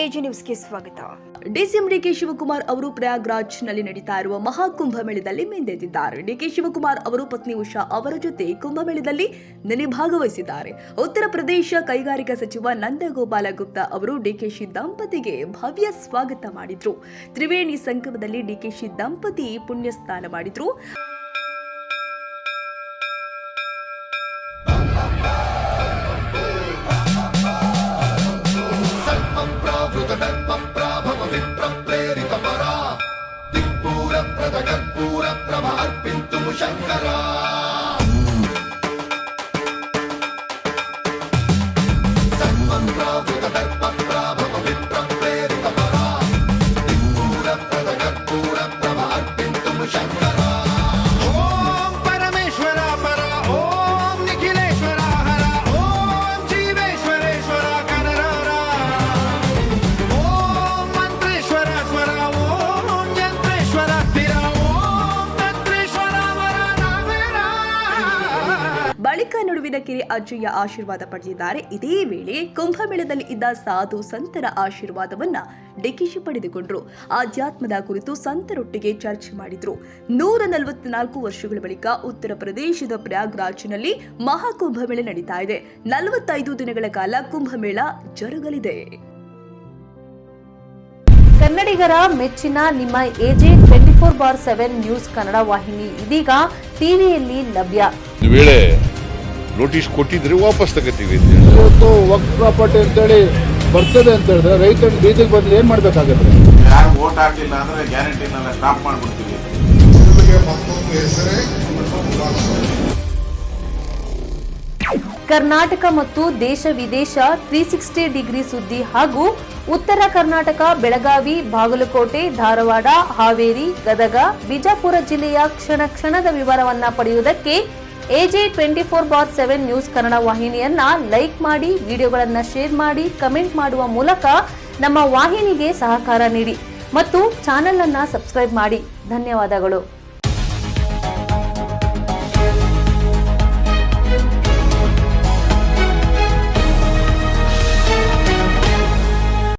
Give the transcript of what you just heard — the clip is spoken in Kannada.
ಎಜಿ ನ್ಯೂಸ್ಗೆ ಸ್ವಾಗತ. ಡಿಸಿಎಂ ಡಿಕೆ ಶಿವಕುಮಾರ್ ಅವರು ಪ್ರಯಾಗ್ರಾಜ್ನಲ್ಲಿ ನಡೀತಾ ಇರುವ ಮಹಾಕುಂಭಮೇಳದಲ್ಲಿ ಮಿಂದೆದ್ದಿದ್ದಾರೆ. ಡಿಕೆ ಶಿವಕುಮಾರ್ ಅವರು ಪತ್ನಿ ಉಷಾ ಅವರ ಜೊತೆ ಕುಂಭಮೇಳದಲ್ಲಿ ನಿನ್ನೆ ಭಾಗವಹಿಸಿದ್ದಾರೆ. ಉತ್ತರ ಪ್ರದೇಶ ಕೈಗಾರಿಕಾ ಸಚಿವ ನಂದಗೋಪಾಲ ಗುಪ್ತಾ ಅವರು ಡಿಕೆಶಿ ದಂಪತಿಗೆ ಭವ್ಯ ಸ್ವಾಗತ ಮಾಡಿದ್ರು. ತ್ರಿವೇಣಿ ಸಂಗಮದಲ್ಲಿ ಡಿಕೆಶಿ ದಂಪತಿ ಪುಣ್ಯ ಸ್ನಾನ ಮಾಡಿದ್ರು. ಬಳಿಕ ನಡುವಿನ ಕೆರೆ ಅಜ್ಜಯ್ಯ ಆಶೀರ್ವಾದ ಪಡೆದಿದ್ದಾರೆ. ಇದೇ ವೇಳೆ ಕುಂಭಮೇಳದಲ್ಲಿ ಇದ್ದ ಸಾಧು ಸಂತರ ಆಶೀರ್ವಾದವನ್ನ ಡಿಕೆಶಿ ಪಡೆದುಕೊಂಡ್ರು. ಆಧ್ಯಾತ್ಮದ ಕುರಿತು ಸಂತರೊಟ್ಟಿಗೆ ಚರ್ಚೆ ಮಾಡಿದ್ರು. 144 ವರ್ಷಗಳ ಬಳಿಕ ಉತ್ತರ ಪ್ರದೇಶದ ಪ್ರಯಾಗ್ರಾಜ್ನಲ್ಲಿ ಮಹಾಕುಂಭಮೇಳ ನಡೀತಾ ಇದೆ. 45 ದಿನಗಳ ಕಾಲ ಕುಂಭಮೇಳ ಜರುಗಲಿದೆ. ಕನ್ನಡಿಗರ ಮೆಚ್ಚಿನ ನಿಮ್ಮ ಎಜೆ 24/7 ನ್ಯೂಸ್ ಕನ್ನಡ ವಾಹಿನಿ ಇದೀಗ ಟಿವಿಯಲ್ಲಿ ಲಭ್ಯ. ನೋಟಿಸ್ ಕೊಟ್ಟಿದ್ರೆ ವಾಪಸ್ ತಗೋತೀವಿ. ಇವತ್ತು ವಕ್ಫ್ ಪ್ರಾಪರ್ಟಿ ಅಂತೇಳಿ ಬರ್ತದೆ ಅಂತ ಹೇಳಿದ್ರೆ ರೈತರ ಬೀದಿಗೆ ಬಂದು ಏನ್ ಮಾಡ್ಬೇಕಾಗತ್ತೆ? ಯಾರು ವೋಟ್ ಹಾಕಲಿಲ್ಲ ಅಂದ್ರೆ ಗ್ಯಾರಂಟಿನೆಲ್ಲ ಸ್ಟಾಪ್ ಮಾಡ್ಬಿಡ್ತೀವಿ. ಕರ್ನಾಟಕ ಮತ್ತು ದೇಶ ವಿದೇಶ 360 ಡಿಗ್ರಿ ಸುದ್ದಿ ಹಾಗೂ ಉತ್ತರ ಕರ್ನಾಟಕ ಬೆಳಗಾವಿ, ಬಾಗಲಕೋಟೆ, ಧಾರವಾಡ, ಹಾವೇರಿ, ಗದಗ, ಬಿಜಾಪುರ ಜಿಲ್ಲೆಯ ಕ್ಷಣ ಕ್ಷಣದ ವಿವರವನ್ನ ಪಡೆಯುವುದಕ್ಕೆ ಎಜೆ 24/7 ನ್ಯೂಸ್ ಕನ್ನಡ ವಾಹಿನಿಯನ್ನ ಲೈಕ್ ಮಾಡಿ, ವಿಡಿಯೋಗಳನ್ನ ಶೇರ್ ಮಾಡಿ, ಕಮೆಂಟ್ ಮಾಡುವ ಮೂಲಕ ನಮ್ಮ ವಾಹಿನಿಗೆ ಸಹಕಾರ ನೀಡಿ ಮತ್ತು ಚಾನೆಲ್ ಅನ್ನ ಸಬ್ಸ್ಕ್ರೈಬ್ ಮಾಡಿ. ಧನ್ಯವಾದಗಳು.